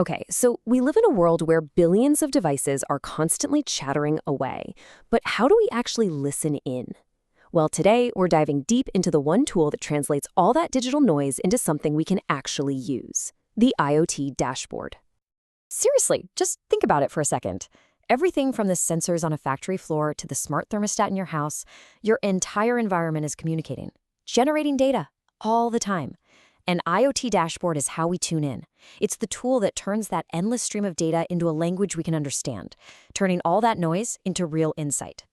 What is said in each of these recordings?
Okay, so we live in a world where billions of devices are constantly chattering away. But how do we actually listen in? Well, today we're diving deep into the one tool that translates all that digital noise into something we can actually use, the IoT dashboard. Seriously, just think about it for a second. Everything from the sensors on a factory floor to the smart thermostat in your house, your entire environment is communicating, generating data all the time. An IoT dashboard is how we tune in. It's the tool that turns that endless stream of data into a language we can understand, turning all that noise into real insight.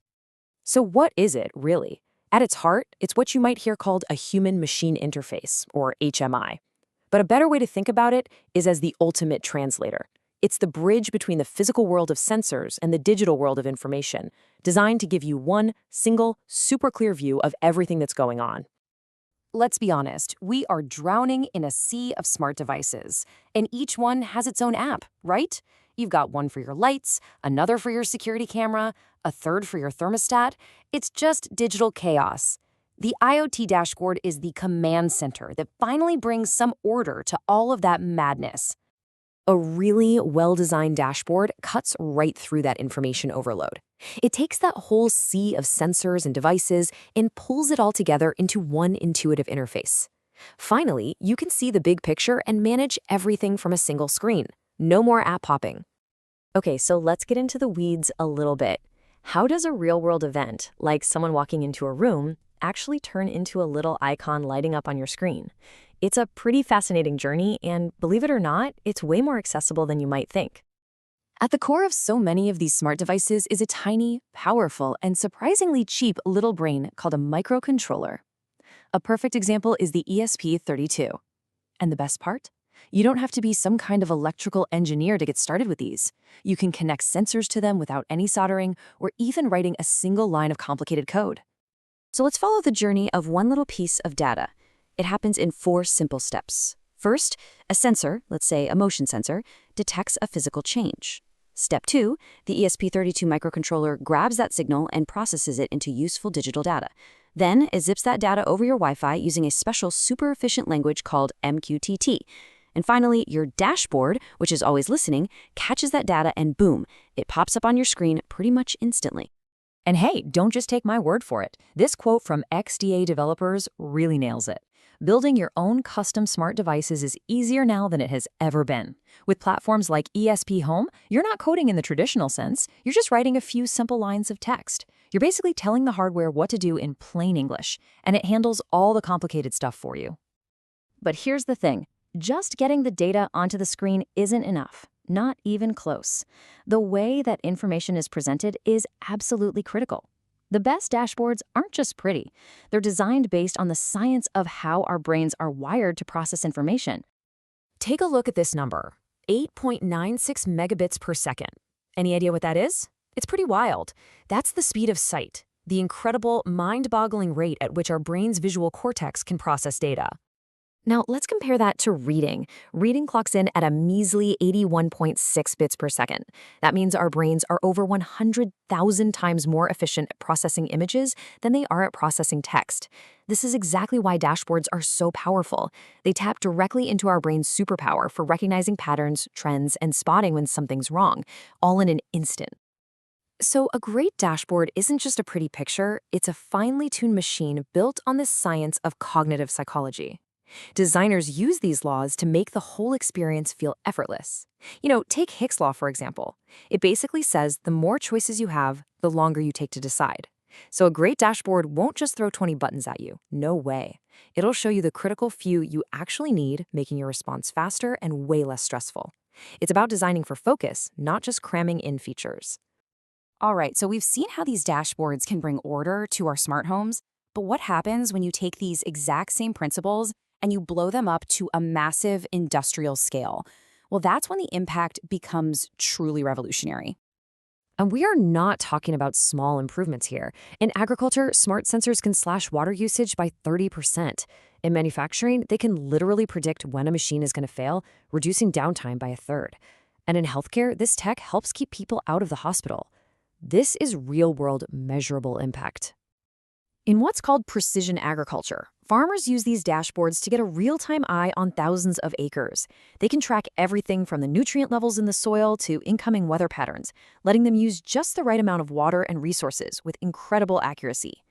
So what is it, really? At its heart, it's what you might hear called a human-machine interface, or HMI. But a better way to think about it is as the ultimate translator. It's the bridge between the physical world of sensors and the digital world of information, designed to give you one single, super clear view of everything that's going on. Let's be honest, we are drowning in a sea of smart devices, and each one has its own app, right? You've got one for your lights, another for your security camera, a third for your thermostat. It's just digital chaos. The IoT dashboard is the command center that finally brings some order to all of that madness. A really well-designed dashboard cuts right through that information overload. It takes that whole sea of sensors and devices and pulls it all together into one intuitive interface. Finally, you can see the big picture and manage everything from a single screen. No more app hopping. Okay, so let's get into the weeds a little bit. How does a real-world event, like someone walking into a room, actually turn into a little icon lighting up on your screen? It's a pretty fascinating journey, and believe it or not, it's way more accessible than you might think. At the core of so many of these smart devices is a tiny, powerful, and surprisingly cheap little brain called a microcontroller. A perfect example is the ESP32. And the best part? You don't have to be some kind of electrical engineer to get started with these. You can connect sensors to them without any soldering or even writing a single line of complicated code. So let's follow the journey of one little piece of data. It happens in 4 simple steps. First, a sensor, let's say a motion sensor, detects a physical change. Step 2, the ESP32 microcontroller grabs that signal and processes it into useful digital data. Then it zips that data over your Wi-Fi using a special super efficient language called MQTT. And finally, your dashboard, which is always listening, catches that data and boom, it pops up on your screen pretty much instantly. And hey, don't just take my word for it. This quote from XDA developers really nails it. Building your own custom smart devices is easier now than it has ever been. With platforms like ESP Home, you're not coding in the traditional sense, you're just writing a few simple lines of text. You're basically telling the hardware what to do in plain English, and it handles all the complicated stuff for you. But here's the thing, just getting the data onto the screen isn't enough. Not even close. The way that information is presented is absolutely critical. The best dashboards aren't just pretty. They're designed based on the science of how our brains are wired to process information. Take a look at this number, 8.96 megabits per second. Any idea what that is? It's pretty wild. That's the speed of sight, the incredible, mind-boggling rate at which our brain's visual cortex can process data. Now, let's compare that to reading. Reading clocks in at a measly 81.6 bits per second. That means our brains are over 100,000 times more efficient at processing images than they are at processing text. This is exactly why dashboards are so powerful. They tap directly into our brain's superpower for recognizing patterns, trends, and spotting when something's wrong, all in an instant. So a great dashboard isn't just a pretty picture, it's a finely tuned machine built on the science of cognitive psychology. Designers use these laws to make the whole experience feel effortless. Take Hick's law, for example. It basically says the more choices you have, the longer you take to decide. So a great dashboard won't just throw 20 buttons at you. No way. It'll show you the critical few you actually need, making your response faster and way less stressful. It's about designing for focus, not just cramming in features. All right, so we've seen how these dashboards can bring order to our smart homes, but what happens when you take these exact same principles and you blow them up to a massive industrial scale? Well, that's when the impact becomes truly revolutionary. And we are not talking about small improvements here. In agriculture, smart sensors can slash water usage by 30%. In manufacturing, they can literally predict when a machine is going to fail, reducing downtime by a third. And in healthcare, this tech helps keep people out of the hospital. This is real-world, measurable impact. In what's called precision agriculture, Farmers use these dashboards to get a real-time eye on thousands of acres. They can track everything from the nutrient levels in the soil to incoming weather patterns, letting them use just the right amount of water and resources with incredible accuracy.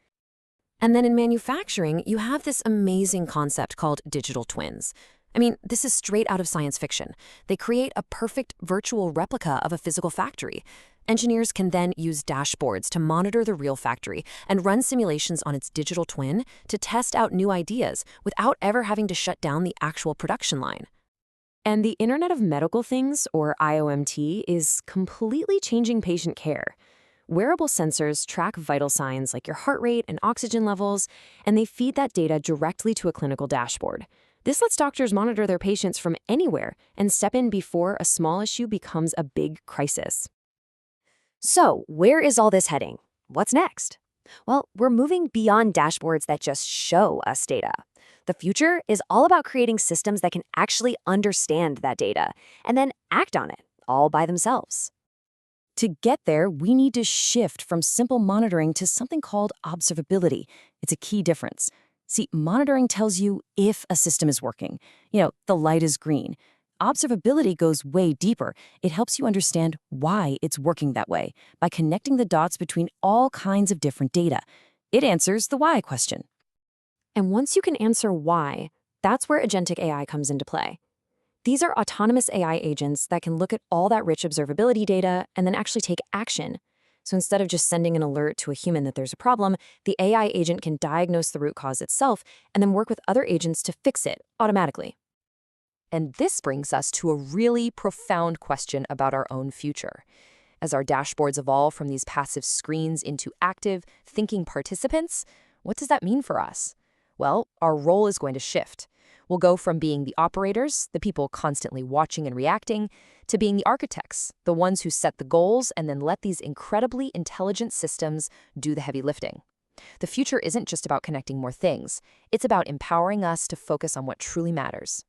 And then in manufacturing, you have this amazing concept called digital twins. I mean, this is straight out of science fiction. They create a perfect virtual replica of a physical factory. Engineers can then use dashboards to monitor the real factory and run simulations on its digital twin to test out new ideas without ever having to shut down the actual production line. And the Internet of Medical Things, or IoMT, is completely changing patient care. Wearable sensors track vital signs like your heart rate and oxygen levels, and they feed that data directly to a clinical dashboard. This lets doctors monitor their patients from anywhere and step in before a small issue becomes a big crisis. So, where is all this heading? What's next? Well, we're moving beyond dashboards that just show us data. The future is all about creating systems that can actually understand that data and then act on it, all by themselves. To get there, we need to shift from simple monitoring to something called observability. It's a key difference. See, monitoring tells you if a system is working. The light is green. Observability goes way deeper. It helps you understand why it's working that way by connecting the dots between all kinds of different data. It answers the why question. And once you can answer why, that's where agentic AI comes into play. These are autonomous AI agents that can look at all that rich observability data and then actually take action. So instead of just sending an alert to a human that there's a problem, the AI agent can diagnose the root cause itself and then work with other agents to fix it automatically. And this brings us to a really profound question about our own future. As our dashboards evolve from these passive screens into active, thinking participants, what does that mean for us? Well, our role is going to shift. We'll go from being the operators, the people constantly watching and reacting, to being the architects, the ones who set the goals and then let these incredibly intelligent systems do the heavy lifting. The future isn't just about connecting more things. It's about empowering us to focus on what truly matters: